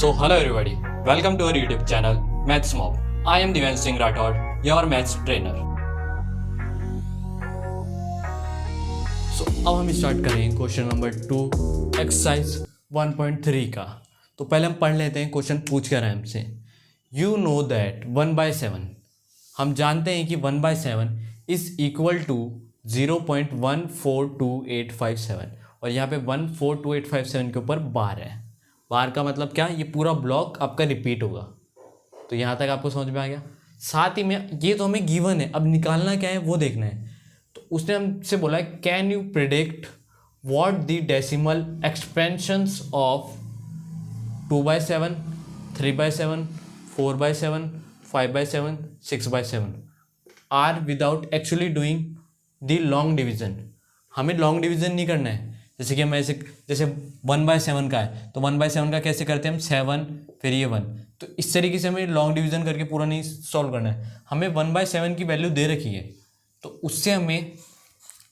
So, hello everybody, welcome to our YouTube channel Maths Mob. I am Divyan Singh Rathod, your maths trainer. So, अब हम start करेंगे question number 2 exercise 1.3 का. तो पहले हम पढ़ लेते हैं क्वेश्चन पूछ कर हमसे. यू नो दैट 1/7, हम जानते हैं कि 1/7 इज इक्वल टू 0.142857 और यहाँ पे 142857 के ऊपर बार है. बार का मतलब क्या, ये पूरा ब्लॉक आपका रिपीट होगा. तो यहाँ तक आपको समझ में आ गया. साथ ही में ये तो हमें गिवन है, अब निकालना क्या है वो देखना है. तो उसने हमसे बोला है can you predict what the decimal expansions of 2/7, 3/7, 4/7, 5/7, 6/7 are without actually doing the long division. हमें लॉन्ग डिवीजन नहीं करना है. जैसे कि हम ऐसे, जैसे 1/7 का है तो 1/7 का कैसे करते हैं हम, 7 फिर ये 1. तो इस तरीके से हमें लॉन्ग डिवीजन करके पूरा नहीं सॉल्व करना है. हमें 1/7 की वैल्यू दे रखी है तो उससे हमें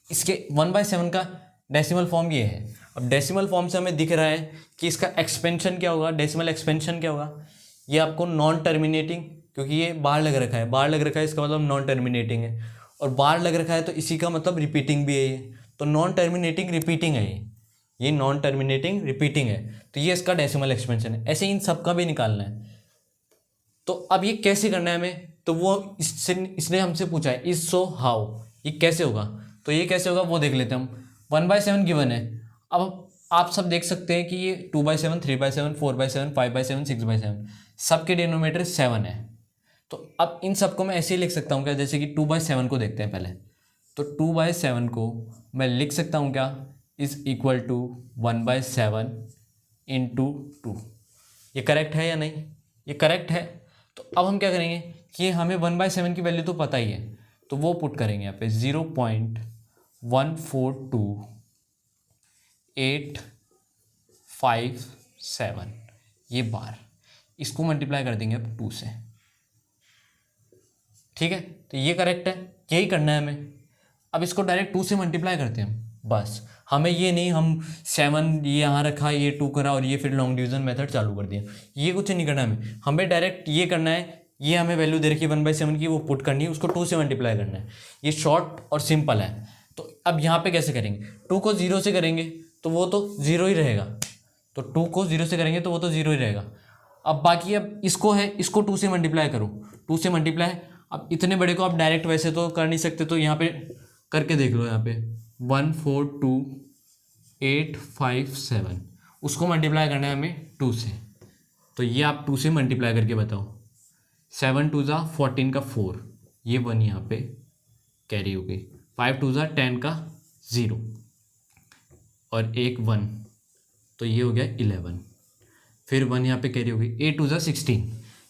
इसके 1/7 का डेसिमल फॉर्म ये है. अब डेसिमल फॉर्म से हमें दिख रहा है कि इसका एक्सपेंशन क्या होगा, डेसिमल एक्सपेंशन क्या होगा. ये आपको नॉन टर्मिनेटिंग, क्योंकि ये बार लग रखा है, बार लग रखा है इसका मतलब नॉन टर्मिनेटिंग है. और बार लग रखा है तो इसी का मतलब रिपीटिंग भी है ये. तो नॉन टर्मिनेटिंग रिपीटिंग है ये नॉन टर्मिनेटिंग रिपीटिंग है. तो ये इसका डेसिमल एक्सपेंशन है. ऐसे इन सब का भी निकालना है. तो अब ये कैसे करना है हमें, तो वो इसने हमसे पूछा है इज सो हाउ, ये कैसे होगा. तो ये कैसे होगा वो देख लेते हैं हम. 1/7 गिवन है. अब आप सब देख सकते हैं कि ये 2/7, 3/7, 4/7, 5/7, 6/7 सबके डिनोमिनेटर 7 है. तो अब इन सबको मैं ऐसे ही लिख सकता हूँ क्या, जैसे कि 2/7 को देखते हैं पहले. तो 2/7 को मैं लिख सकता हूँ क्या, इज इक्वल टू 1/7 इंटू 2. ये करेक्ट है या नहीं, ये करेक्ट है. तो अब हम क्या करेंगे कि हमें 1/7 की वैल्यू तो पता ही है तो वो पुट करेंगे यहाँ पे 0.142857 ये बार. इसको मल्टीप्लाई कर देंगे अब 2 से. ठीक है, तो ये करेक्ट है, यही करना है हमें. अब इसको डायरेक्ट 2 से मल्टीप्लाई करते हैं हम बस. हमें ये नहीं हम 7 ये यहाँ रखा, ये 2 करा और ये फिर लॉन्ग डिवीजन मेथड चालू कर दिया, ये कुछ नहीं करना हमें डायरेक्ट ये करना है. ये हमें वैल्यू दे रखी है 1/7 की, वो पुट करनी है, उसको 2 से मल्टीप्लाई करना है. ये शॉर्ट और सिंपल है. तो अब यहाँ पे कैसे करेंगे, 2 को 0 से करेंगे तो वो तो 0 ही रहेगा. तो 2 को 0 से करेंगे तो वो तो 0 ही रहेगा. अब बाकी अब इसको है, इसको 2 से मल्टीप्लाई करो, 2 से मल्टीप्लाई. अब इतने बड़े को आप डायरेक्ट वैसे तो कर नहीं सकते, तो यहाँ पे करके देख लो. यहाँ पे 142,857 उसको मल्टीप्लाई करना है हमें 2 से. तो ये आप 2 से मल्टीप्लाई करके बताओ. 7 2 ज़ा 14 का 4, ये 1 यहाँ पे कैरी हो गई. 5 2 ज़ा 10 का 0 और एक 1, तो ये हो गया 11. फिर 1 यहाँ पे कैरी हो गई. 8 2 ज़ा 16,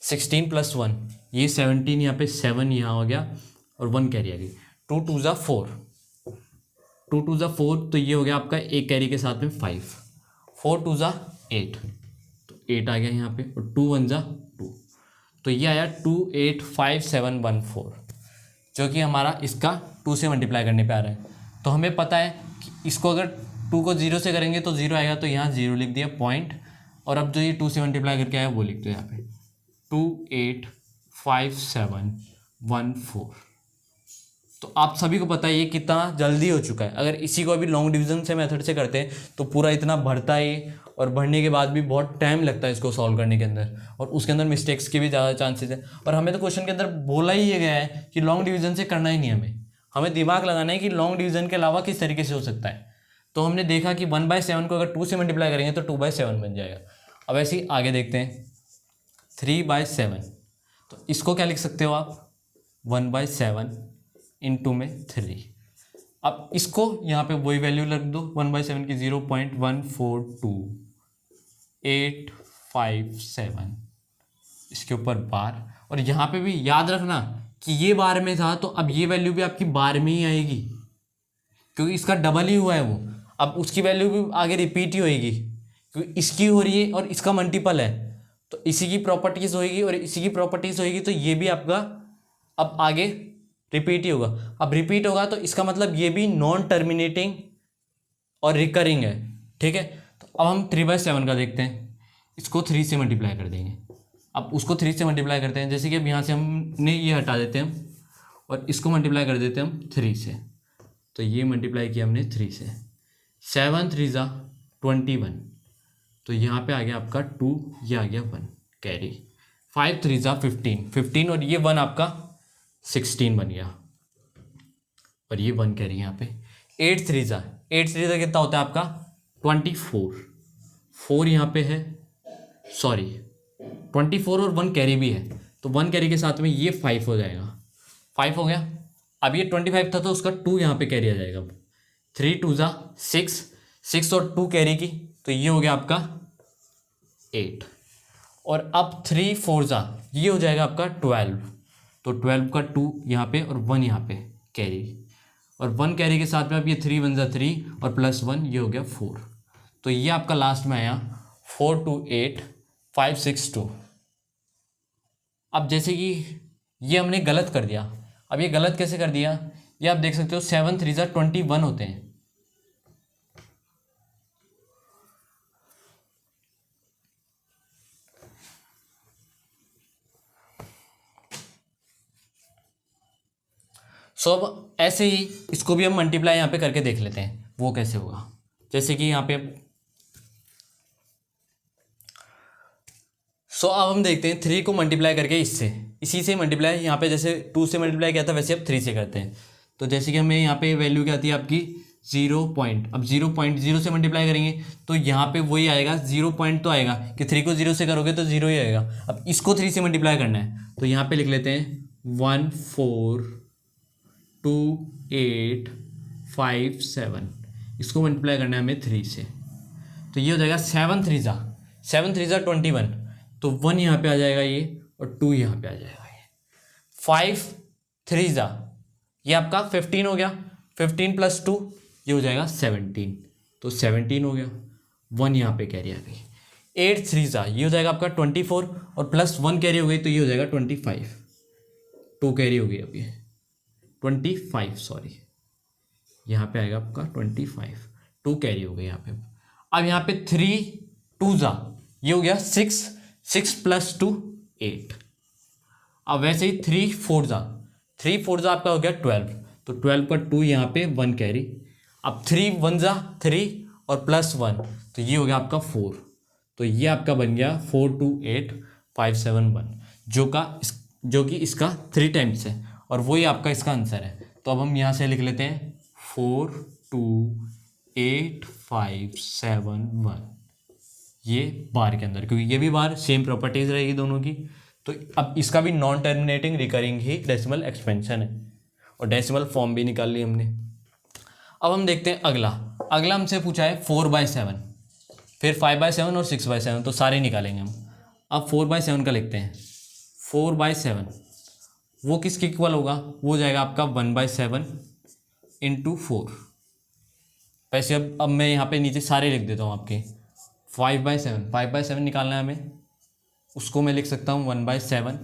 16 + 1 ये 17, यहाँ पे 7 यहाँ हो गया और 1 कैरी आ गई. 2 2 ज़ा 4, 2 2 ज़ा 4 तो ये हो गया आपका एक कैरी के साथ में 5. 4 2 ज़ा 8 तो 8 आ गया यहाँ पे, और 2 1 ज़ा 2 तो ये आया 285714, जो कि हमारा इसका 2 से मल्टीप्लाई करने पे आ रहा है. तो हमें पता है कि इसको अगर 2 को 0 से करेंगे तो 0 आएगा, तो यहाँ 0 लिख दिया पॉइंट. और अब जो ये 2 से मल्टीप्लाई करके आया वो लिख दो यहाँ पे 285714. तो आप सभी को पता है ये कितना जल्दी हो चुका है. अगर इसी को अभी लॉन्ग डिवीजन से मेथड से करते हैं तो पूरा इतना बढ़ता है, और बढ़ने के बाद भी बहुत टाइम लगता है इसको सॉल्व करने के अंदर, और उसके अंदर मिस्टेक्स के भी ज़्यादा चांसेस है. और हमें तो क्वेश्चन के अंदर बोला ही ये गया है कि लॉन्ग डिवीजन से करना ही नहीं. हमें दिमाग लगाना है कि लॉन्ग डिवीजन के अलावा किस तरीके से हो सकता है. तो हमने देखा कि 1/7 को अगर 2 से मल्टीप्लाई करेंगे तो 2/7 बन जाएगा. अब ऐसे ही आगे देखते हैं 3/7. तो इसको क्या लिख सकते हो आप, 1/7 इंटू में 3. अब इसको यहाँ पे वही वैल्यू रख दो 1/7 की 0.142857 इसके ऊपर बार. और यहाँ पे भी याद रखना कि ये बार में था तो अब ये वैल्यू भी आपकी बार में ही आएगी, क्योंकि इसका डबल ही हुआ है वो. अब उसकी वैल्यू भी आगे रिपीट ही होएगी, क्योंकि इसकी हो रही है और इसका मल्टीपल है, तो इसी की प्रॉपर्टीज होएगी और इसी की प्रॉपर्टीज होएगी. तो ये भी आपका अब आगे रिपीट ही होगा. अब रिपीट होगा तो इसका मतलब ये भी नॉन टर्मिनेटिंग और रिकरिंग है. ठीक है, तो अब हम 3/7 का देखते हैं. इसको 3 से मल्टीप्लाई कर देंगे। अब उसको 3 से मल्टीप्लाई करते हैं, जैसे कि अब यहाँ से हमने ये हटा देते हैं और इसको मल्टीप्लाई कर देते हैं हम 3 से। तो ये मल्टीप्लाई किया हमने 3 से। 7 3 ज़ा 21, तो यहाँ पे आ गया आपका 2, ये आ गया 1 कैरी। 5 3 ज़ा 15 और ये 1 आपका 16 बन गया और ये 1 कैरी यहाँ पे। 8 3 ज़ा कितना होता है आपका 24, 4 यहाँ पे है, सॉरी 24 और 1 कैरी भी है, तो 1 कैरी के साथ में ये 5 हो जाएगा। 5 हो गया। अब ये 25 था तो उसका 2 यहाँ पे कैरी आ जाएगा। 3 2 ज़ा 6 और 2 कैरी की, तो ये हो गया आपका 8। और अब 3 4 ज़ा ये हो जाएगा आपका 12, तो 12 का 2 यहाँ पे और 1 यहाँ पे कैरी, और 1 कैरी के साथ में अब ये 3 1 ज़ा 3 और प्लस 1 ये हो गया 4। तो ये आपका लास्ट में आया 4 2 8 5 6 2। अब जैसे कि ये हमने गलत कर दिया, अब ये गलत कैसे कर दिया, ये आप देख सकते हो 7 3 ज़ा 21 होते हैं। सो अब ऐसे ही इसको भी हम मल्टीप्लाई यहाँ पे करके देख लेते हैं वो कैसे होगा। जैसे कि यहाँ पे अब हम देखते हैं 3 को मल्टीप्लाई करके इससे, इसी से मल्टीप्लाई यहाँ पे जैसे 2 से मल्टीप्लाई किया था वैसे अब 3 से करते हैं। तो जैसे कि हमें यहाँ पे वैल्यू क्या आती है आपकी 0 पॉइंट, अब 0.0 से मल्टीप्लाई करेंगे तो यहाँ पे वही आएगा 0 पॉइंट, तो आएगा कि 3 को 0 से करोगे तो 0 ही आएगा। अब इसको 3 से मल्टीप्लाई करना है तो यहाँ पे लिख लेते हैं 1 4 2 8 5 7, इसको मल्टीप्लाई करना है हमें 3 से, तो ये हो जाएगा 7 3 ज़ा 21, तो 1 यहाँ पे आ जाएगा ये और 2 यहाँ पे आ जाएगा ये। 5 3 ज़ा ये आपका 15 हो गया, 15 प्लस 2 ये हो जाएगा 17, तो 17 हो गया। 1 यहाँ पे कैरी आ गई। 8 3 ज़ा ये हो जाएगा आपका 24 और प्लस 1 कैरी हो गई तो ये हो जाएगा 25, 2 कैरी हो गई अभी 25, सॉरी यहाँ पे आएगा आपका 25, 2 कैरी हो गई यहाँ पे। अब यहाँ पे 3 2 ज़ा ये हो गया 6 प्लस 2 8। अब वैसे ही 3 4 ज़ा आपका हो गया 12, तो 12 का 2 यहाँ पे 1 कैरी। अब 3 1 ज़ा 3 और प्लस 1, तो ये हो गया आपका 4, तो ये आपका बन गया 4 2 8 5 7 1, जो कि इसका 3 टाइम्स है और वही आपका इसका आंसर है। तो अब हम यहाँ से लिख लेते हैं 4 2 8 5 7 1, ये बार के अंदर, क्योंकि ये भी बार सेम प्रॉपर्टीज रहेगी दोनों की। तो अब इसका भी नॉन टर्मिनेटिंग रिकरिंग ही डेसिमल एक्सपेंशन है और डेसिमल फॉर्म भी निकाल ली हमने। अब हम देखते हैं अगला हमसे पूछा है 4/7, फिर 5/7 और 6/7, तो सारे निकालेंगे हम। अब 4/7 का लिखते हैं। 4/7 वो किसके इक्वल होगा, वो हो जाएगा आपका 1/7 इंटू 4। वैसे अब मैं यहाँ पे नीचे सारे लिख देता हूँ आपके। 5/7 निकालना है हमें, उसको मैं लिख सकता हूँ 1/7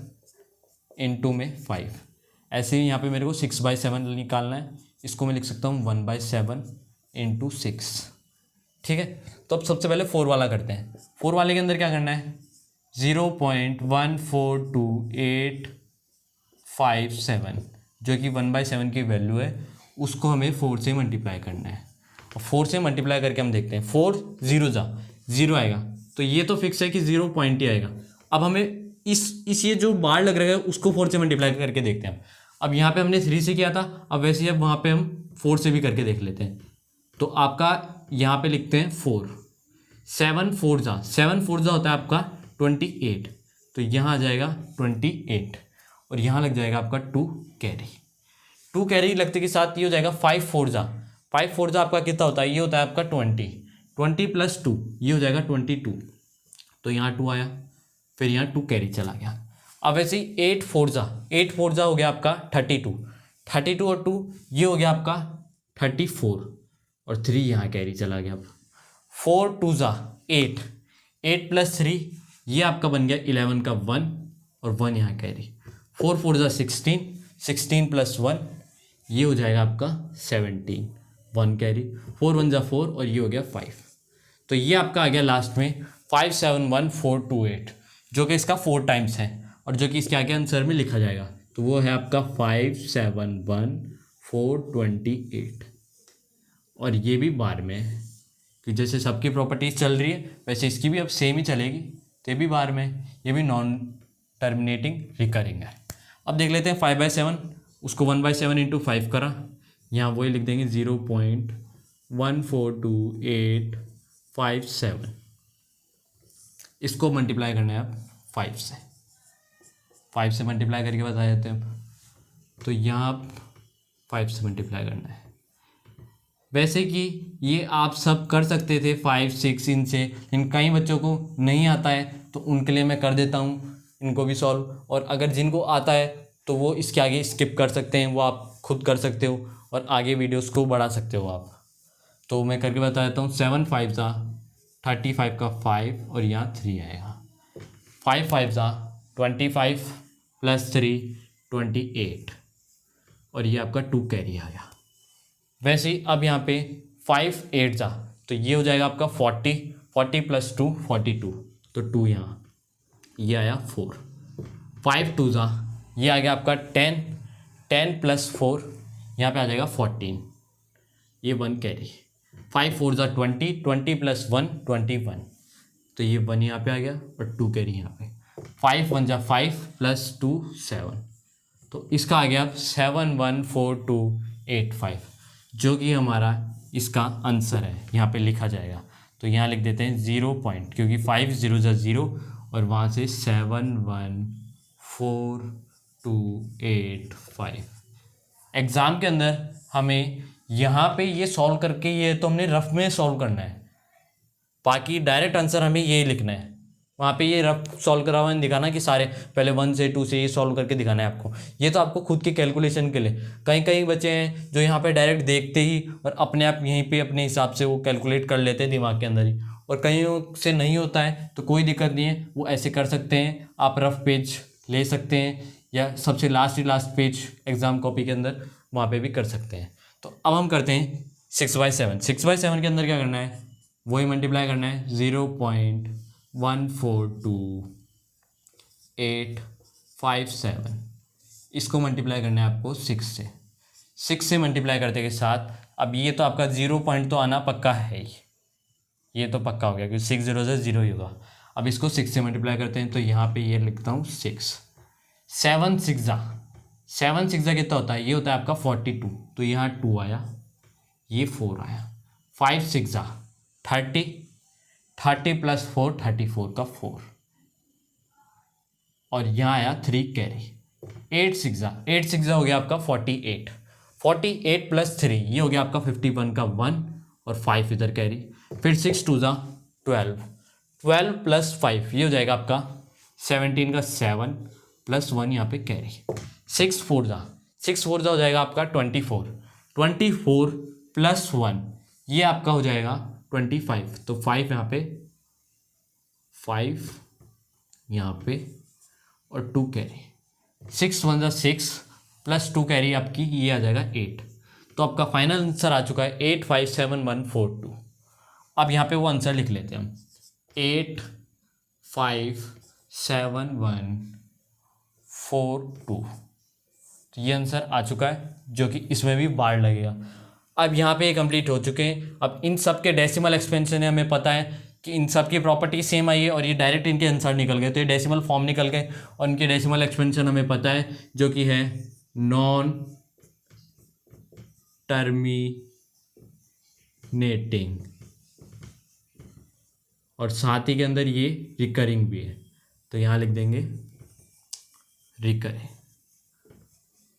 इंटू में 5। ऐसे ही यहाँ पे मेरे को 6/7 निकालना है, इसको मैं लिख सकता हूँ 1/7 इंटू 6। ठीक है, तो अब सबसे पहले 4 वाला करते हैं। 4 वाले के अंदर क्या करना है, 0.142857 जो कि 1/7 की वैल्यू है, उसको हमें 4 से मल्टीप्लाई करना है। और 4 से मल्टीप्लाई करके हम देखते हैं। 4 0 ज़ा 0 आएगा, तो ये तो फिक्स है कि 0 पॉइंट ही आएगा। अब हमें इस ये जो बार लग रहा है उसको 4 से मल्टीप्लाई करके देखते हैं। अब यहाँ पे हमने 3 से किया था, अब वैसे ही अब वहाँ पे हम 4 से भी करके देख लेते हैं। तो आपका यहाँ पे लिखते हैं 4 7 4 ज़ा होता है आपका 28, तो यहाँ आ जाएगा 28 और यहाँ लग जाएगा आपका 2 कैरी लगते के साथ ये हो जाएगा 5 4 ज़ा आपका कितना होता है, ये होता है आपका 20 प्लस 2 ये हो जाएगा 22, तो यहाँ 2 आया, फिर यहाँ 2 कैरी चला गया। अब वैसे ही 8 4 ज़ा हो गया आपका 32 और 2 ये हो गया आपका 34 और 3 यहाँ कैरी चला गया। अब 4 2 ज़ा 8 प्लस 3 ये आपका बन गया 11 का 1 और 1 यहाँ कैरी। 4 4 ज़ा 16 प्लस 1 ये हो जाएगा आपका 17, 1 कैरी। 4 1 ज़ा 4 और ये हो गया 5, तो ये आपका आ गया लास्ट में 571428, जो कि इसका 4 टाइम्स है और जो कि इसके आगे आंसर में लिखा जाएगा। तो वो है आपका 571428 और ये भी बार में है कि जैसे सबकी प्रॉपर्टीज चल रही है वैसे इसकी भी अब सेम ही चलेगी। तो ये भी बार में, ये भी नॉन टर्मिनेटिंग रिकरिंग है। अब देख लेते हैं 5/7, उसको 1/7 इंटू 5 करा, यहाँ वही लिख देंगे 0.142857। इसको मल्टीप्लाई करना है आप 5 से, 5 से मल्टीप्लाई करके बता देते हैं अब। तो यहाँ आप 5 से मल्टीप्लाई करना है। वैसे कि ये आप सब कर सकते थे 5, 6 इनसे, लेकिन कई बच्चों को नहीं आता है तो उनके लिए मैं कर देता हूँ इनको भी सॉल्व। और अगर जिनको आता है तो वो इसके आगे स्किप कर सकते हैं, वो आप खुद कर सकते हो और आगे वीडियोस को बढ़ा सकते हो आप। तो मैं करके बता देता हूँ। 7 5 35 का 5 और यहाँ 3 आएगा। 5 5 25 प्लस 3 28 और ये आपका 2 कैरी आया। वैसे ही अब यहाँ पे 5 8 तो ये हो जाएगा आपका 40, 40 प्लस 2 42, तो 2 यहाँ, ये आया 4। 5 2 ये आ गया आपका 10, 10 प्लस 4 यहाँ पे आ जाएगा 14, ये 1 कैरी। 5 4 20, 20 प्लस 1 21, तो ये 1 यहाँ पे आ गया और 2 कैरी यहाँ पे। 5 1 5 प्लस 2 7, तो इसका आ गया 71428 जो कि हमारा इसका आंसर है, यहाँ पे लिखा जाएगा। तो यहाँ लिख देते हैं 0 पॉइंट, क्योंकि 5 0 0 और वहाँ से 71428 एग्ज़ाम के अंदर हमें यहाँ पे ये सॉल्व करके, ये तो हमने रफ में सॉल्व करना है, बाकी डायरेक्ट आंसर हमें ये लिखना है। वहाँ पे ये रफ सॉल्व करा हुआ दिखाना कि सारे पहले 1 से 2 से ये सॉल्व करके दिखाना है आपको। ये तो आपको खुद के कैलकुलेशन के लिए। कई बच्चे हैं जो यहाँ पे डायरेक्ट देखते ही और अपने आप यहीं पे अपने हिसाब से वो कैलकुलेट कर लेते हैं दिमाग के अंदर ही, और कईयों से नहीं होता है तो कोई दिक्कत नहीं है, वो ऐसे कर सकते हैं। आप रफ पेज ले सकते हैं या सबसे लास्ट पेज एग्ज़ाम कॉपी के अंदर वहाँ पर भी कर सकते हैं। तो अब हम करते हैं 6/7। 6/7 के अंदर क्या करना है, वही मल्टीप्लाई करना है 0.142857, इसको मल्टीप्लाई करना है आपको 6 से। 6 से मल्टीप्लाई करते के साथ अब ये तो आपका 0 पॉइंट तो आना पक्का है ही, ये तो पक्का हो गया क्योंकि 6 0 से 0 ही होगा। अब इसको 6 से मल्टीप्लाई करते हैं, तो यहाँ पे ये लिखता हूँ 6। 7 6 कितना होता है, ये होता है आपका 42, तो यहाँ 2 आया, ये 4 आया। 5 6 30, 30 प्लस 4 34 का 4 और यहाँ आया 3 कैरी। 8 6 हो गया आपका 48, 48 प्लस 3 ये हो गया आपका 51 का 1 और 5 इधर कैरी। फिर 6 2 12, 12 प्लस 5 ये हो जाएगा आपका 17 का 7 प्लस 1 यहाँ पे कैरी। 6 4 हो जाएगा आपका 24, 24 प्लस 1 ये आपका हो जाएगा 25, तो 5 यहाँ पे, 5 यहाँ पे और 2 कैरी। 6 1 6 प्लस 2 कैरी आपकी ये आ जाएगा 8, तो आपका फाइनल आंसर आ चुका है 857142। अब यहाँ पे वो आंसर लिख लेते हैं हम, 857142, तो ये आंसर आ चुका है जो कि इसमें भी बार लगेगा। अब यहाँ पे कंप्लीट हो चुके हैं। अब इन सब के डेसिमल एक्सपेंशन है, हमें पता है कि इन सब की प्रॉपर्टी सेम आई है और ये डायरेक्ट इनके आंसर निकल गए, तो ये डेसिमल फॉर्म निकल गए और इनके डेसिमल एक्सपेंशन हमें पता है जो कि है नॉन टर्मिनेटिंग और साथ ही के अंदर ये रिकरिंग भी है, तो यहाँ लिख देंगे रिकरिंग।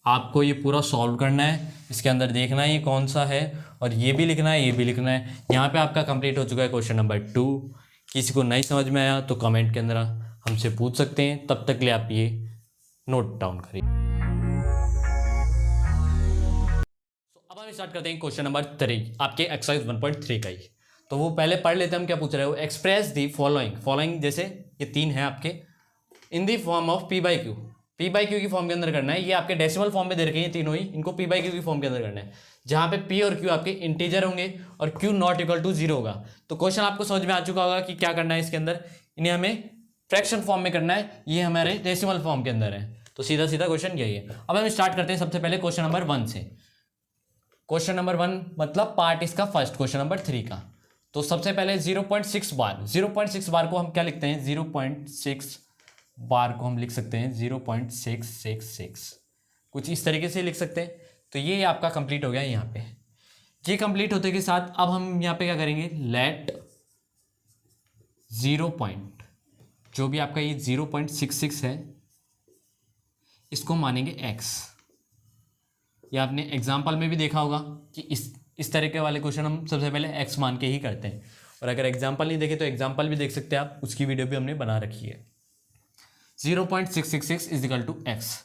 आपको ये पूरा सॉल्व करना है, इसके अंदर देखना है ये कौन सा है और ये भी लिखना है, ये भी लिखना है। यहाँ पे आपका कंप्लीट हो चुका है क्वेश्चन नंबर 2। किसी को नहीं समझ में आया तो कमेंट के अंदर हमसे पूछ सकते हैं, तब तक के लिए आप ये नोट डाउन करिए। अब हम स्टार्ट करते हैं क्वेश्चन नंबर 3 आपके एक्सरसाइज 1.3 का ही। तो वो पहले पढ़ लेते हैं हम क्या पूछ रहे हो। एक्सप्रेस दी फॉलोइंग, जैसे ये 3 है आपके, in the form of P/Q, P by Q की फॉर्म के अंदर करना है। ये आपके डेसिमल फॉर्म में दे रखे हैं तीनों ही, इनको पी बाई क्यू की फॉर्म के अंदर करना है, जहाँ पे पी और क्यू आपके इंटीजर होंगे और क्यू नॉट इक्वल टू 0 होगा। तो क्वेश्चन आपको समझ में आ चुका होगा कि क्या करना है इसके अंदर, इन्हें हमें फ्रैक्शन फॉर्म में करना है, ये हमारे डेसिमल फॉर्म के अंदर है। तो सीधा सीधा क्वेश्चन यही है। अब हम स्टार्ट करते हैं सबसे पहले क्वेश्चन नंबर 1 से। क्वेश्चन नंबर 1 मतलब पार्ट इसका फर्स्ट, क्वेश्चन नंबर 3 का। तो सबसे पहले 0.6 बार, 0.6 बार को हम क्या लिखते हैं, 0.6 बार को हम लिख सकते हैं 0.666, कुछ इस तरीके से लिख सकते हैं। तो ये आपका कंप्लीट हो गया यहाँ पे। ये कंप्लीट होते के साथ अब हम यहाँ पे क्या करेंगे, लेट 0 पॉइंट, जो भी आपका ये 0.66 है इसको मानेंगे x। ये आपने एग्जाम्पल में भी देखा होगा कि इस तरह के वाले क्वेश्चन हम सबसे पहले x मान के ही करते हैं। और अगर एग्जाम्पल नहीं देखे तो एग्जाम्पल भी देख सकते हैं आप, उसकी वीडियो भी हमने बना रखी है। 0.666 इज इक्वल टू एक्स।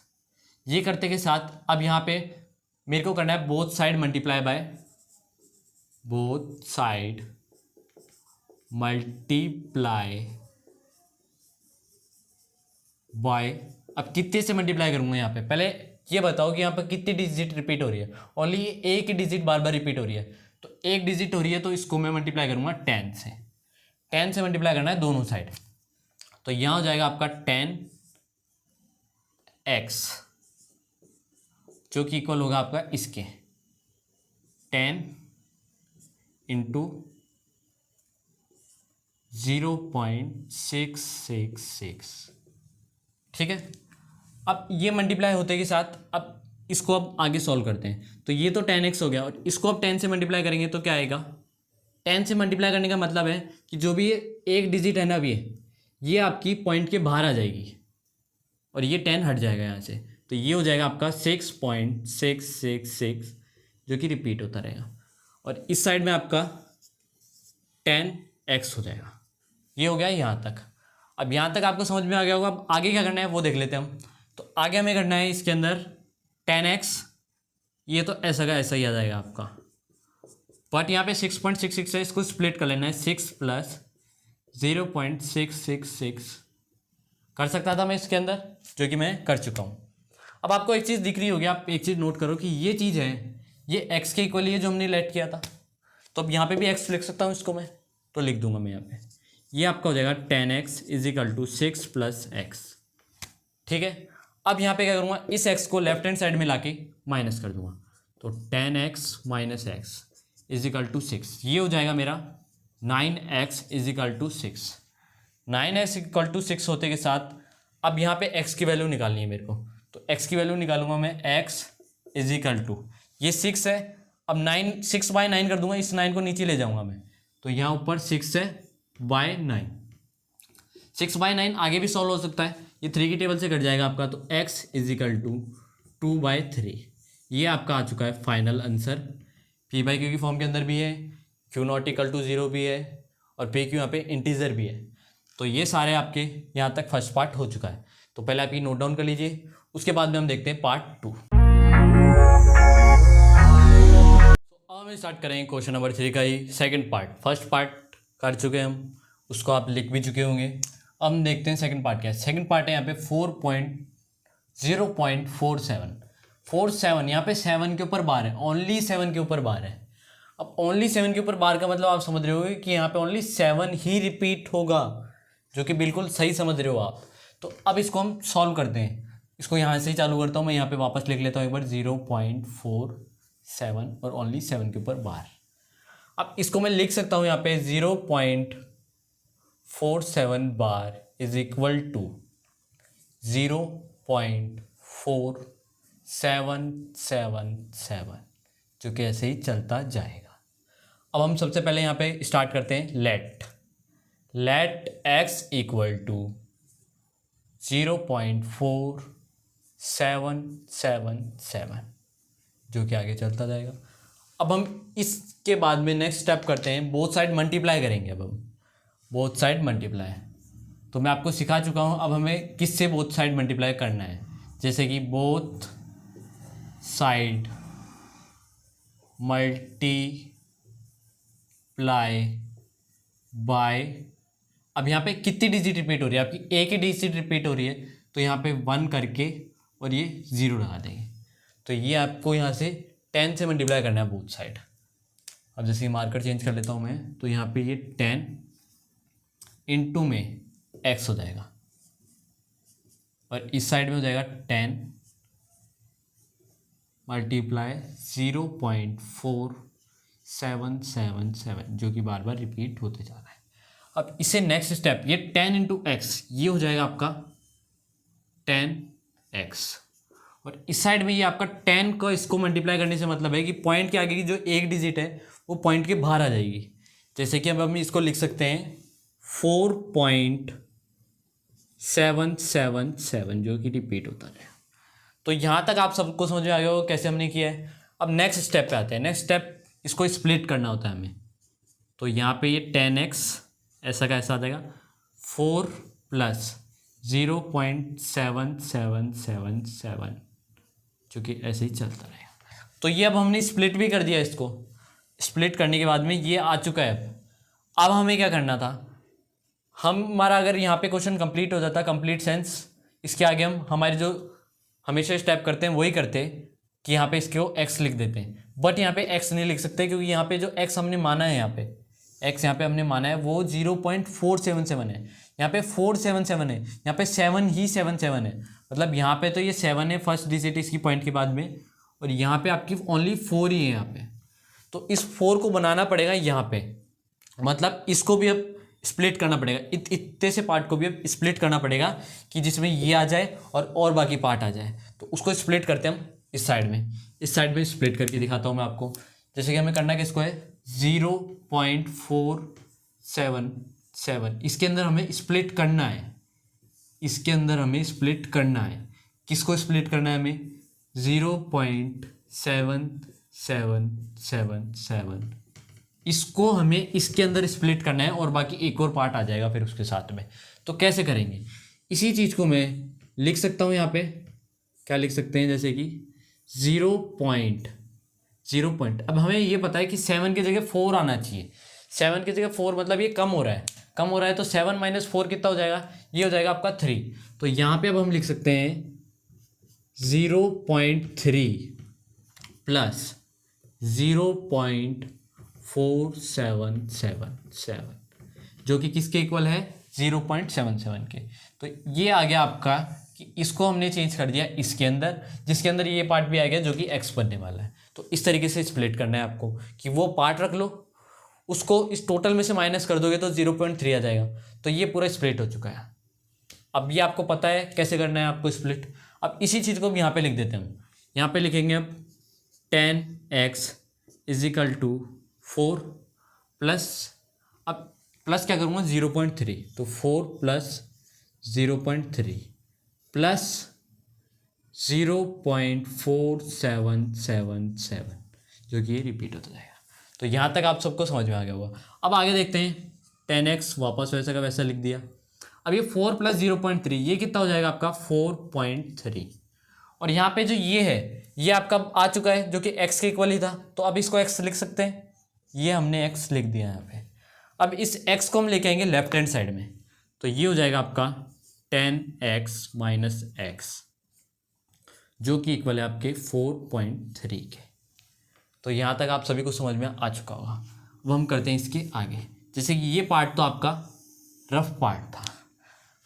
ये करते के साथ अब यहाँ पे मेरे को करना है both side multiply by, both side multiply by. अब कितने से मल्टीप्लाई करूंगा यहाँ पे, पहले ये बताओ कि यहाँ पर कितनी डिजिट रिपीट हो रही है। ओनली एक ही डिजिट बार बार रिपीट हो रही है, तो एक डिजिट हो रही है तो इसको मैं मल्टीप्लाई करूंगा 10 से। 10 से मल्टीप्लाई करना है दोनों साइड, तो यहाँ हो जाएगा आपका 10x, जो कि इक्वल होगा आपका इसके 10 इंटू 0.666। ठीक है। अब ये मल्टीप्लाई होते के साथ अब इसको अब आगे सॉल्व करते हैं। तो ये तो 10x हो गया और इसको अब 10 से मल्टीप्लाई करेंगे तो क्या आएगा, 10 से मल्टीप्लाई करने का मतलब है कि जो भी एक डिजिट है ना अभी ये आपकी पॉइंट के बाहर आ जाएगी और ये 10 हट जाएगा यहाँ से, तो ये हो जाएगा आपका 6.666, जो कि रिपीट होता रहेगा। और इस साइड में आपका 10x हो जाएगा। ये हो गया यहाँ तक। अब यहाँ तक आपको समझ में आ गया होगा। अब आगे क्या करना है वो देख लेते हैं हम। तो आगे हमें करना है इसके अंदर 10x, ये तो ऐसा का ऐसा ही आ जाएगा आपका, बट यहाँ पे 6.666 है, इसको स्प्लिट कर लेना है 6 प्लस 0.666 कर सकता था मैं इसके अंदर, जो कि मैं कर चुका हूँ। अब आपको एक चीज़ दिख रही होगी, आप एक चीज़ नोट करो कि ये चीज़ है ये x के इक्वल है जो हमने लेट किया था। तो अब यहाँ पे भी x लिख सकता हूँ इसको मैं, तो लिख दूंगा मैं यहाँ पे, ये आपका हो जाएगा 10x is equal to 6 plus x. ठीक है। अब यहाँ पे क्या करूँगा, इस x को लेफ्ट हैंड साइड में लाके माइनस कर दूंगा, तो 10x minus x is equal to 6। ये हो जाएगा मेरा 9x is equal to 6। 9x equal to 6 होते के साथ अब यहाँ पे x की वैल्यू निकालनी है मेरे को, तो x की वैल्यू निकालूंगा मैं, x इज इक्वल टू ये 6 है। अब 6 बाय 9 कर दूंगा, इस 9 को नीचे ले जाऊंगा मैं, तो यहाँ ऊपर 6 है बाय 9, 6 बाय 9 आगे भी सॉल्व हो सकता है, ये 3 की टेबल से कट जाएगा आपका, तो x इज इक्वल टू 2/3। ये आपका आ चुका है final answer. P by Q की फॉर्म के अंदर भी है, क्यू नॉट इक्वल टू 0 भी है और पे क्यू यहाँ पे इंटीजर भी है। तो ये सारे आपके यहाँ तक फर्स्ट पार्ट हो चुका है। तो पहले आप ये नोट डाउन कर लीजिए, उसके बाद में हम देखते हैं पार्ट 2। अब हम स्टार्ट करेंगे क्वेश्चन नंबर 3 का ही सेकंड पार्ट। फर्स्ट पार्ट कर चुके हैं हम, उसको आप लिख भी चुके होंगे। अब हम देखते हैं सेकंड पार्ट क्या है। सेकंड पार्ट है यहाँ पे 4.0.47 यहाँ पे 7 के ऊपर बार है, ओनली 7 के ऊपर बार है। अब ओनली 7 के ऊपर बार का मतलब आप समझ रहे हो कि यहाँ पे ओनली 7 ही रिपीट होगा, जो कि बिल्कुल सही समझ रहे हो आप। तो अब इसको हम सॉल्व करते हैं, इसको यहाँ से ही चालू करता हूँ मैं, यहाँ पे वापस लिख लेता हूँ एक बार 0.47 और ओनली 7 के ऊपर बार। अब इसको मैं लिख सकता हूँ यहाँ पे 0.47 बार इज इक्वल टू 0.4777, जो कि ऐसे ही चलता जाएगा। अब हम सबसे पहले यहाँ पे स्टार्ट करते हैं, लेट x इक्वल टू 0.4777, जो कि आगे चलता जाएगा। अब हम इसके बाद में नेक्स्ट स्टेप करते हैं, बोथ साइड मल्टीप्लाई करेंगे। अब हम बोथ साइड मल्टीप्लाई, तो मैं आपको सिखा चुका हूँ, अब हमें किससे बोथ साइड मल्टीप्लाई करना है, जैसे कि बोथ साइड मल्टीप्लाई बाय। अब यहाँ पे कितनी डिजिट रिपीट हो रही है आपकी, एक ही डिजिट रिपीट हो रही है, तो यहाँ पे 1 करके और ये 0 लगा देंगे। तो ये आपको यहाँ से 10 से मल्टीप्लाई करना है बोथ साइड। अब जैसे मार्कर चेंज कर लेता हूँ मैं, तो यहाँ पे ये 10 इंटू में x हो जाएगा और इस साइड में हो जाएगा 10 मल्टीप्लाई 0.4777 जो कि बार बार रिपीट होते जा रहा है। अब इसे नेक्स्ट स्टेप, ये 10 इंटू एक्स ये हो जाएगा आपका 10x और इस साइड में ये आपका 10 को इसको मल्टीप्लाई करने से मतलब है कि पॉइंट के आगे की जो एक डिजिट है वो पॉइंट के बाहर आ जाएगी। जैसे कि अब हम इसको लिख सकते हैं 4.777 जो कि रिपीट होता है। तो यहाँ तक आप सबको समझ में आ गया होगा कैसे हमने किया है। अब नेक्स्ट स्टेप पे आते हैं। नेक्स्ट स्टेप, इसको स्प्लिट करना होता है हमें। तो यहाँ पे ये 10x ऐसा का ऐसा आ जाएगा 4 प्लस 0.7777 जो कि ऐसे ही चलता रहेगा। तो ये अब हमने स्प्लिट भी कर दिया। इसको स्प्लिट करने के बाद में ये आ चुका है। अब हमें क्या करना था, हमारा अगर यहाँ पे क्वेश्चन कंप्लीट हो जाता, कंप्लीट सेंस, इसके आगे हम हमारे जो हमेशा स्टेप करते हैं वही करते कि यहाँ पे इसको x लिख देते हैं। बट यहाँ पे x नहीं लिख सकते क्योंकि यहाँ पे जो x हमने माना है, यहाँ पे x यहाँ पे हमने माना है वो 0.477 है। यहाँ पे 477 है, यहाँ पे 7 ही 77 है। मतलब यहाँ पे तो ये 7 है फर्स्ट डिजिट इसकी पॉइंट के बाद में, और यहाँ पे आपकी ओनली 4 ही है यहाँ पे। तो इस 4 को बनाना पड़ेगा यहाँ पे, मतलब इसको भी अब स्प्लिट करना पड़ेगा। इतने से पार्ट को भी अब स्प्लिट करना पड़ेगा कि जिसमें ये आ जाए और बाकी पार्ट आ जाए। तो उसको स्प्लिट करते हैं हम इस साइड में। इस साइड में स्प्लिट करके दिखाता हूँ मैं आपको। जैसे कि हमें करना किसको है 0.477, इसके अंदर हमें स्प्लिट करना है। इसके अंदर हमें स्प्लिट करना है। किसको स्प्लिट करना है हमें 0.7777, इसको हमें इसके अंदर स्प्लिट करना है और बाकी एक और पार्ट आ जाएगा फिर उसके साथ में। तो कैसे करेंगे, इसी चीज़ को मैं लिख सकता हूँ यहाँ पे। क्या लिख सकते हैं, जैसे कि 0 पॉइंट। अब हमें ये पता है कि 7 की जगह 4 आना चाहिए। 7 की जगह 4 मतलब ये कम हो रहा है, तो 7 माइनस 4 कितना हो जाएगा, ये हो जाएगा आपका 3। तो यहाँ पे अब हम लिख सकते हैं 0.3 प्लस 0.4777 जो कि किसके इक्वल है 0.77 के। तो ये आ गया आपका कि इसको हमने चेंज कर दिया इसके अंदर, जिसके अंदर ये पार्ट भी आ गया जो कि x बनने वाला है। तो इस तरीके से स्प्लिट करना है आपको कि वो पार्ट रख लो, उसको इस टोटल में से माइनस कर दोगे तो 0.3 आ जाएगा। तो ये पूरा स्प्लिट हो चुका है। अब ये आपको पता है कैसे करना है आपको स्प्लिट। अब इसी चीज़ को हम यहाँ पे लिख देते हैं। यहाँ पे लिखेंगे अब 10x इजिकल टू 4 प्लस, अब प्लस क्या करूँगा 0.3, तो 4 प्लस 0.3 प्लस 0.4777 जो कि ये रिपीट होता जाएगा। तो यहाँ तक आप सबको समझ में आ गया होगा। अब आगे देखते हैं 10x वापस वैसा का वैसा लिख दिया। अब ये 4 प्लस 0.3 ये कितना हो जाएगा आपका 4.3, और यहाँ पे जो ये है ये आपका आ चुका है जो कि x के इक्वल ही था। तो अब इसको x लिख सकते हैं, ये हमने x लिख दिया यहाँ पे। अब इस x को हम लेके आएंगे लेफ्ट हैंड साइड में, तो ये हो जाएगा आपका 10x माइनस x जो कि इक्वल है आपके 4.3 के। तो यहाँ तक आप सभी को समझ में आ चुका होगा। अब हम करते हैं इसके आगे। जैसे कि ये पार्ट तो आपका रफ पार्ट था,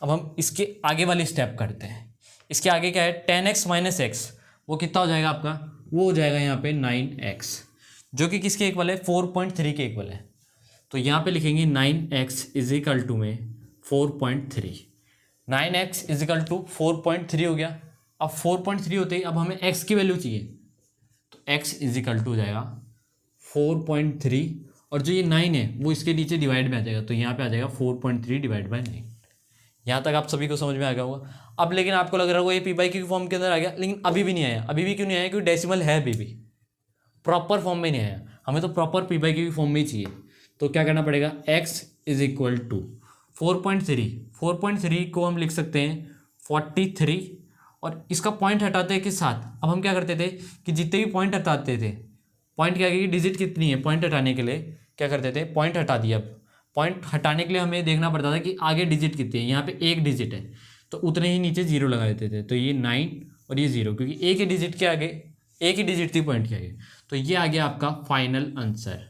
अब हम इसके आगे वाली स्टेप करते हैं। इसके आगे क्या है 10x माइनस एक्स, वो कितना हो जाएगा आपका, वो हो जाएगा यहाँ पे 9x जो कि किसके इक्वल है 4.3 के इक्वल है। तो यहाँ पे लिखेंगे 9x इज इक्वल टू में 4.3। 9x इज इक्वल टू 4.3 हो गया। अब 4.3 होते ही अब हमें x की वैल्यू चाहिए, तो x इज इक्वल टू हो जाएगा 4.3 और जो ये 9 है वो इसके नीचे डिवाइड में आ जाएगा। तो यहाँ पे आ जाएगा 4.3 डिवाइड बाई 9। यहाँ तक आप सभी को समझ में आ गया होगा। अब लेकिन आपको लग रहा होगा ये पी बाई क्यू फॉर्म के अंदर आ गया, लेकिन अभी भी नहीं आया। अभी भी क्यों नहीं आया, क्योंकि डेसिमल है, अभी भी प्रॉपर फॉर्म में नहीं आया। हमें तो proper P by Q form में ही चाहिए। तो क्या करना पड़ेगा, x इज इक्वल टू 4.3 को हम लिख सकते हैं 43, और इसका पॉइंट हटाते के साथ अब हम क्या करते थे कि जितने भी पॉइंट हटाते थे, पॉइंट के आगे की डिजिट कितनी है, पॉइंट हटाने के लिए क्या करते थे, पॉइंट हटा दिया। अब पॉइंट हटाने के लिए हमें देखना पड़ता था कि आगे डिजिट कितनी है। यहाँ पे एक डिजिट है, तो उतने ही नीचे जीरो लगा देते थे, तो ये 9 और ये 0, क्योंकि एक ही डिजिट के आगे, एक ही डिजिट थी पॉइंट के आगे। तो ये आ गया आपका फाइनल आंसर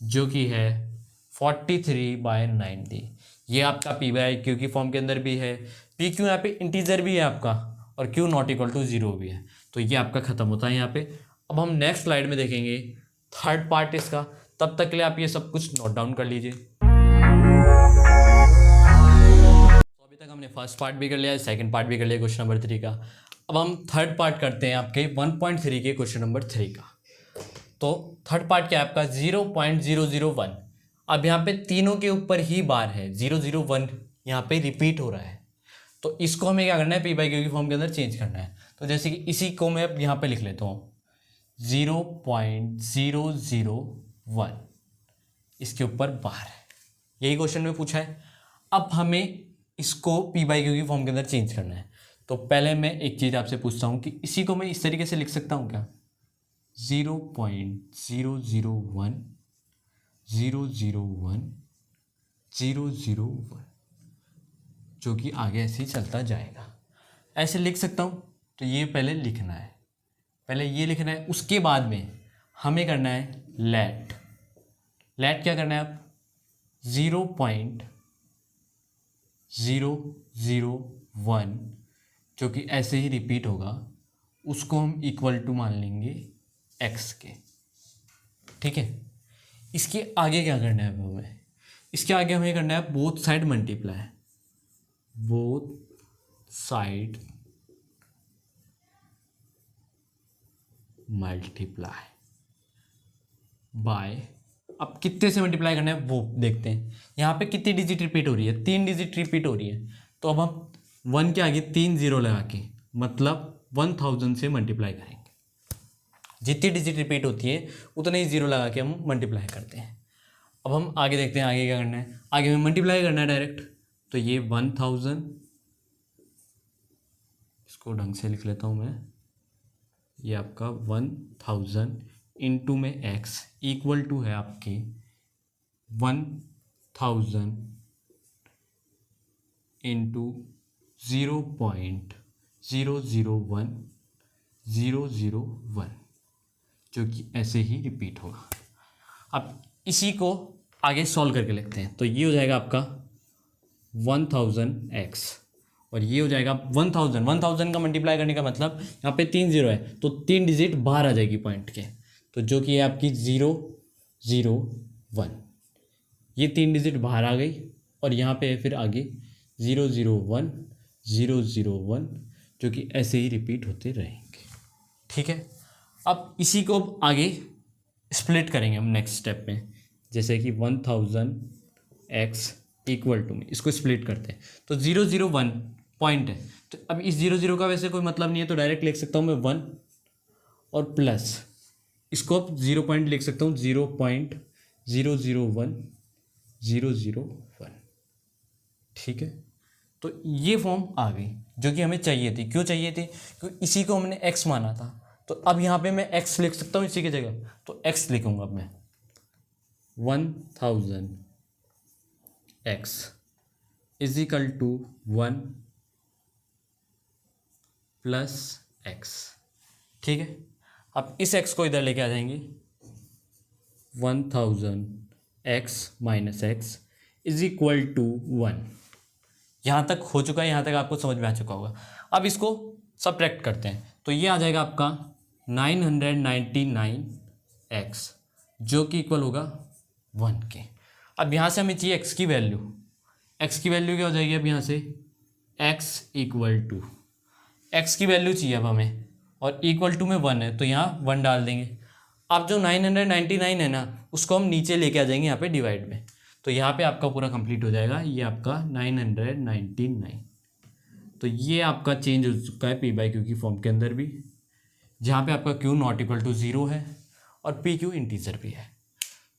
जो कि है 43/90। ये आपका पी बाई क्यू की फॉर्म के अंदर भी है, पी क्यू यहाँ पे इंटीजर भी है आपका और क्यू नॉट इक्वल टू 0 भी है। तो ये आपका खत्म होता है यहाँ पे। अब हम नेक्स्ट स्लाइड में देखेंगे थर्ड पार्ट इसका, तब तक के लिए आप ये सब कुछ नोट डाउन कर लीजिए। तो अभी तक हमने फर्स्ट पार्ट भी कर लिया, सेकंड पार्ट भी कर लिया क्वेश्चन नंबर 3 का। अब हम थर्ड पार्ट करते हैं आपके 1.3 के क्वेश्चन नंबर 3 का। तो थर्ड पार्ट क्या है आपका 0.001। अब यहाँ पे तीनों के ऊपर ही बार है, 001 यहाँ पे रिपीट हो रहा है। तो इसको हमें क्या करना है, पी बाई क्यू की फॉर्म के अंदर चेंज करना है। तो जैसे कि इसी को मैं अब यहाँ पे लिख लेता हूँ 0.001, इसके ऊपर बार है, यही क्वेश्चन में पूछा है। अब हमें इसको पी बाई क्यू की फॉर्म के अंदर चेंज करना है। तो पहले मैं एक चीज़ आपसे पूछता हूँ कि इसी को मैं इस तरीके से लिख सकता हूँ क्या, 0.001 001 001, जो कि आगे ऐसे ही चलता जाएगा, ऐसे लिख सकता हूँ। तो ये पहले लिखना है, पहले ये लिखना है। उसके बाद में हमें करना है लेट क्या करना है आप 0.001, जो कि ऐसे ही रिपीट होगा, उसको हम इक्वल टू मान लेंगे x के। ठीक है, इसके आगे क्या करना है हमें, इसके आगे हमें करना है both side multiply, both side multiply by, अब कितने से मल्टीप्लाई करना है वो देखते हैं। यहाँ पे कितनी डिजिट रिपीट हो रही है, 3 डिजिट रिपीट हो रही है। तो अब हम 1 के आगे 3 0 लगा के, मतलब 1000 से मल्टीप्लाई करेंगे। जितनी डिजिट रिपीट होती है उतने ही 0 लगा के हम मल्टीप्लाई करते हैं। अब हम आगे देखते हैं आगे क्या करना है, आगे हमें मल्टीप्लाई करना है डायरेक्ट। तो ये 1000, इसको ढंग से लिख लेता हूँ मैं, ये आपका 1000 इंटू में x इक्वल टू है आपके 1000 इंटू 0.001 जो कि ऐसे ही रिपीट होगा। अब इसी को आगे सॉल्व करके लिखते हैं। तो ये हो जाएगा आपका 1000x और ये हो जाएगा 1000 का मल्टीप्लाई करने का मतलब यहाँ पे 3 0 है, तो 3 डिजिट बाहर आ जाएगी पॉइंट के, तो जो कि है आपकी 001। ये 3 डिजिट बाहर आ गई और यहाँ पे फिर आगे 001 001, जो कि ऐसे ही रिपीट होते रहेंगे। ठीक है, अब इसी को आगे स्प्लिट करेंगे हम नेक्स्ट स्टेप में, जैसे कि 1000x इक्वल टू में इसको स्प्लिट करते हैं। तो 001 पॉइंट है, तो अब इस 00 का वैसे कोई मतलब नहीं है, तो डायरेक्ट लिख सकता हूँ मैं 1 और प्लस इसको अब 0 पॉइंट लिख सकता हूँ 0.001 001। ठीक है, तो ये फॉर्म आ गई जो कि हमें चाहिए थी। क्यों चाहिए थी, क्योंकि इसी को हमने x माना था। तो अब यहाँ पे मैं x लिख सकता हूँ इसी की जगह, तो x लिखूंगा अब मैं 1000x is equal to 1 plus x। ठीक है, अब इस x को इधर लेके आ जाएंगे, 1000x minus x is equal to 1। यहाँ तक हो चुका है, यहाँ तक आपको समझ में आ चुका होगा। अब इसको सबट्रैक्ट करते हैं, तो ये आ जाएगा आपका 999x जो कि इक्वल होगा 1 के। अब यहाँ से हमें चाहिए x की वैल्यू, x की वैल्यू क्या हो जाएगी अब यहाँ से x इक्वल टू, x की वैल्यू चाहिए अब हमें और इक्वल टू में 1 है, तो यहाँ 1 डाल देंगे। अब जो 999 है ना, उसको हम नीचे लेके आ जाएंगे यहाँ पे डिवाइड में, तो यहाँ पे आपका पूरा कंप्लीट हो जाएगा। ये आपका 999, तो ये आपका चेंज हो चुका है पी बाई क्यू की फॉर्म के अंदर भी, जहाँ पे आपका क्यू नॉट इक्वल टू 0 है और पी क्यू इंटीजर भी है।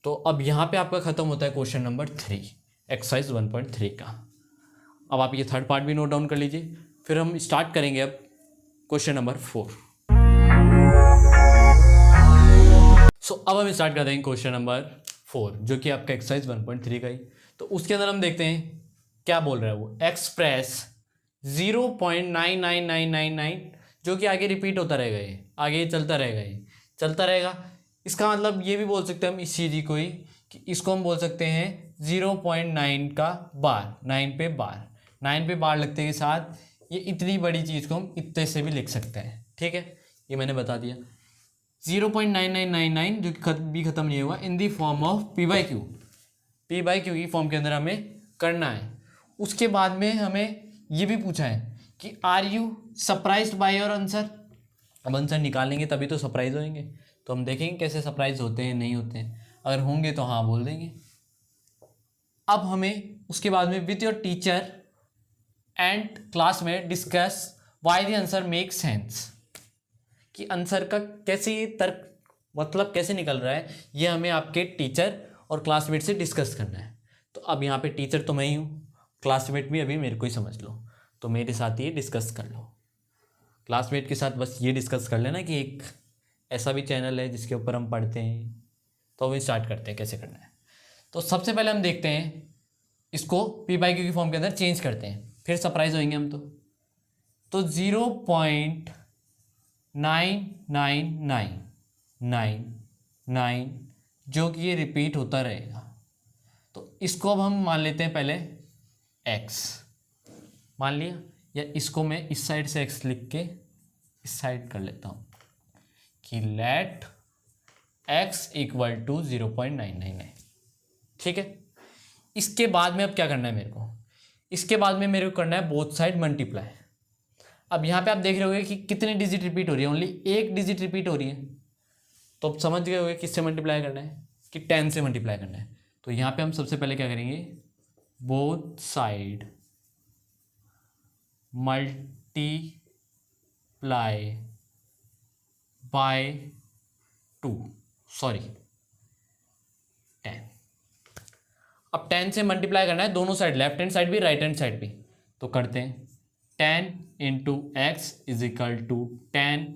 तो अब यहाँ पे आपका ख़त्म होता है क्वेश्चन नंबर 3 एक्सरसाइज 1.3 का। अब आप ये थर्ड पार्ट भी नोट डाउन कर लीजिए, फिर हम स्टार्ट करेंगे अब क्वेश्चन नंबर 4। सो अब हम स्टार्ट कर देंगे क्वेश्चन नंबर 4 जो कि आपका एक्सरसाइज 1.3 का ही। तो उसके अंदर हम देखते हैं क्या बोल रहा है वो, एक्सप्रेस 0.99999 जो कि आगे रिपीट होता रहेगा, ये आगे चलता रहेगा, ये चलता रहेगा। इसका मतलब ये भी बोल सकते हैं हम इस चीज़ को ही कि इसको हम बोल सकते हैं 0.9 का बार, 9 पे बार, 9 पे बार लगते के साथ ये इतनी बड़ी चीज़ को हम इतने से भी लिख सकते हैं। ठीक है, ये मैंने बता दिया। 0.9999 जो कि भी ख़त्म नहीं हुआ, in the form of P by Q, P by Q की फॉर्म के अंदर हमें करना है। उसके बाद में हमें ये भी पूछा है कि are you surprised by your answer. अब आंसर निकालेंगे तभी तो सरप्राइज होंगे, तो हम देखेंगे कैसे सरप्राइज होते हैं नहीं होते हैं, अगर होंगे तो हाँ बोल देंगे। अब हमें उसके बाद में with your teacher and class में discuss why the answer make sense, कि आंसर का कैसे ये तर्क मतलब कैसे निकल रहा है, ये हमें आपके टीचर और क्लासमेट से डिस्कस करना है। तो अब यहाँ पे टीचर तो मैं ही हूँ, क्लासमेट भी अभी मेरे को ही समझ लो, तो मेरे साथ ये डिस्कस कर लो। क्लासमेट के साथ बस ये डिस्कस कर लेना कि एक ऐसा भी चैनल है जिसके ऊपर हम पढ़ते हैं। तो अभी स्टार्ट करते हैं कैसे करना है। तो सबसे पहले हम देखते हैं इसको पी बाई क्यू की फॉर्म के अंदर चेंज करते हैं, फिर सरप्राइज होएंगे हम। तो 0.99999 जो कि ये रिपीट होता रहेगा, तो इसको अब हम मान लेते हैं पहले x मान लिया, या इसको मैं इस साइड से x लिख के इस साइड कर लेता हूँ कि लेट x इक्वल टू 0.999। ठीक है, इसके बाद में अब क्या करना है मेरे को, इसके बाद में मेरे को करना है बोथ साइड मल्टीप्लाई। अब यहाँ पे आप देख रहे होगे कि कितने डिजिट रिपीट हो रही है, ओनली एक डिजिट रिपीट हो रही है। तो अब समझ गए होगे किससे मल्टीप्लाई करना है, कि 10 से मल्टीप्लाई करना है। तो यहाँ पे हम सबसे पहले क्या करेंगे, बोथ साइड मल्टीप्लाई बाय 10। अब 10 से मल्टीप्लाई करना है दोनों साइड, लेफ्ट हैंड साइड भी राइट हैंड साइड भी। तो करते हैं 10 into x is equal to 10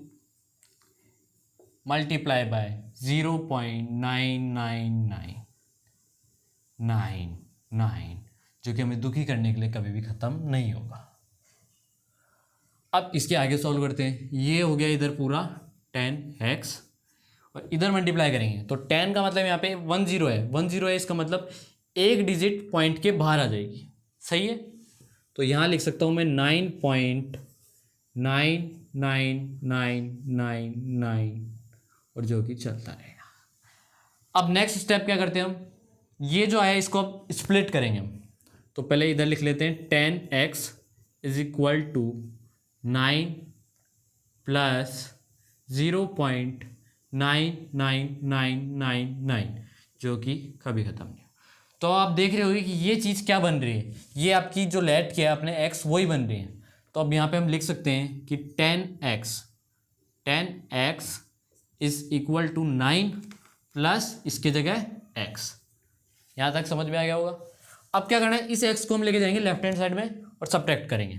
multiply by 0.99999, जो कि हमें दुखी करने के लिए कभी भी ख़त्म नहीं होगा। अब इसके आगे सॉल्व करते हैं। ये हो गया इधर पूरा 10x, और इधर मल्टीप्लाई करेंगे तो 10 का मतलब यहाँ पे 10 है, 10 है, इसका मतलब एक डिजिट पॉइंट के बाहर आ जाएगी। सही है, तो यहाँ लिख सकता हूँ मैं 9.99999 और जो कि चलता रहेगा। अब नेक्स्ट स्टेप क्या करते हैं हम, ये जो है इसको अब स्प्लिट करेंगे हम। तो पहले इधर लिख लेते हैं 10x is equal to 9 plus 0.99999 जो कि कभी ख़त्म नहीं। तो आप देख रहे होगे कि ये चीज़ क्या बन रही है, ये आपकी जो लेट किया आपने x वही बन रही है। तो अब यहाँ पे हम लिख सकते हैं कि 10x is equal to 9 plus इसकी जगह x। यहाँ तक समझ में आ गया होगा। अब क्या करना है, इस x को हम लेके जाएंगे लेफ्ट हैंड साइड में और सब्ट्रैक्ट करेंगे।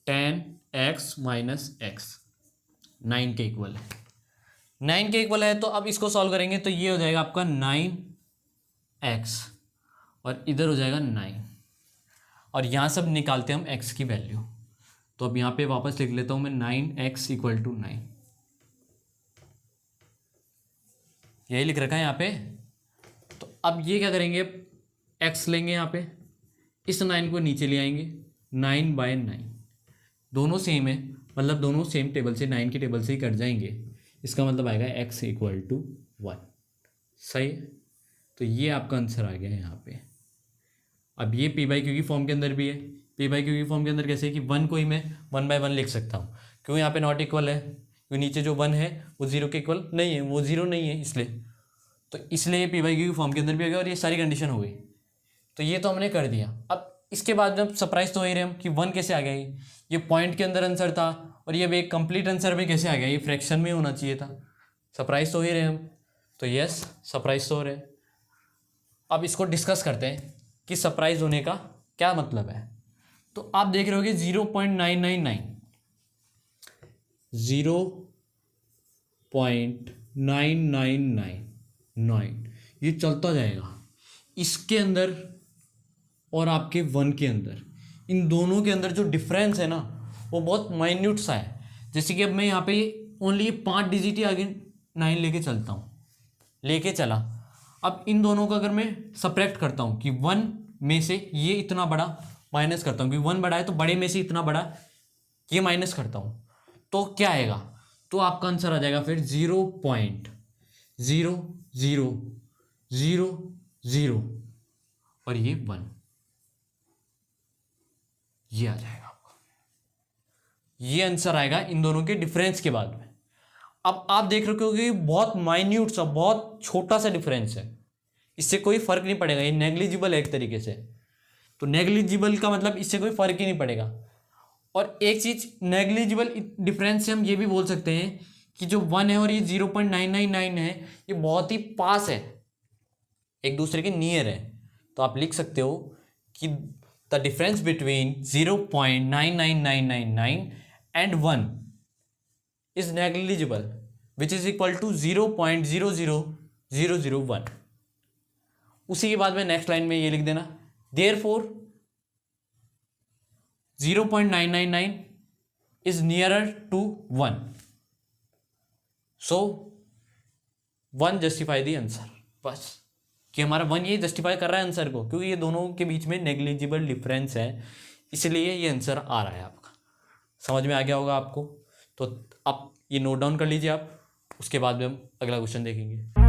10x माइनस x 9 के इक्वल है, 9 के इक्वल है। तो अब इसको सॉल्व करेंगे तो ये हो जाएगा आपका 9x और इधर हो जाएगा 9, और यहाँ सब निकालते हैं हम x की वैल्यू। तो अब यहाँ पे वापस लिख लेता हूँ मैं 9x इक्वल टू 9, यही लिख रखा है यहाँ पे। तो अब ये क्या करेंगे, x लेंगे यहाँ पे, इस 9 को नीचे ले आएंगे, 9/9 दोनों सेम है, मतलब दोनों सेम टेबल से 9 की टेबल से ही कट जाएंगे। इसका मतलब आएगा x इक्वल टू 1। सही है, तो ये आपका आंसर आ गया यहाँ पे। अब ये पी बाई क्यू की फॉर्म के अंदर भी है। पी बाई क्यू की फॉर्म के अंदर कैसे कि 1 को ही मैं 1/1 लिख सकता हूँ, क्यों यहाँ पे नॉट इक्वल है, क्योंकि नीचे जो 1 है वो 0 के इक्वल नहीं है, वो 0 नहीं है, इसलिए तो इसलिए पी बाई क्यू की फॉर्म के अंदर भी आ गया और ये सारी कंडीशन हो गई। तो ये तो हमने कर दिया। अब इसके बाद जब सरप्राइज तो हो ही रहे हम कि 1 कैसे आ गया, ये पॉइंट के अंदर आंसर था, और ये भी एक कंप्लीट आंसर में कैसे आ गया, ये फ्रैक्शन में होना चाहिए था। सरप्राइज तो हो ही रहे हम, तो यस सरप्राइज तो हो रहे। अब इसको डिस्कस करते हैं कि सरप्राइज होने का क्या मतलब है। तो आप देख रहे होगे 0.999 ये चलता जाएगा इसके अंदर और आपके 1 के अंदर, इन दोनों के अंदर जो डिफरेंस है ना वो बहुत माइन्यूट सा है। जैसे कि अब मैं यहाँ पे ओनली 5 डिजिट ही आगे 9 लेके चलता हूँ, लेके चला। अब इन दोनों का अगर मैं सब्ट्रैक्ट करता हूँ कि 1 में से ये इतना बड़ा माइनस करता हूँ, कि 1 बड़ा है तो बड़े में से इतना बड़ा ये माइनस करता हूँ, तो क्या आएगा? तो आपका आंसर आ जाएगा फिर 0.0000 और ये 1, ये आ जाएगा आपका। ये आंसर आएगा इन दोनों के डिफरेंस के बाद में। अब आप देख रहे हो कि बहुत माइन्यूट सा, बहुत छोटा सा डिफरेंस है, इससे कोई फर्क नहीं पड़ेगा, ये नेग्लिजिबल है एक तरीके से। तो नेग्लिजिबल का मतलब इससे कोई फर्क ही नहीं पड़ेगा। और एक चीज नेग्लिजिबल डिफरेंस से हम ये भी बोल सकते हैं कि जो 1 है और ये 0.999 है, ये बहुत ही पास है, एक दूसरे के नियर है। तो आप लिख सकते हो कि the difference between 0.99999 and 1 is negligible which is equal to 0.00001। उसी के बाद में नेक्स्ट लाइन में ये लिख देना, therefore 0.999 is nearer to 1, so 1 justify the answer। बस कि हमारा 1 ये जस्टिफाई कर रहा है आंसर को, क्योंकि ये दोनों के बीच में नेग्लिजिबल डिफरेंस है, इसलिए ये आंसर आ रहा है आपका। समझ में आ गया होगा आपको। तो आप ये नोट डाउन कर लीजिए आप, उसके बाद में हम अगला क्वेश्चन देखेंगे।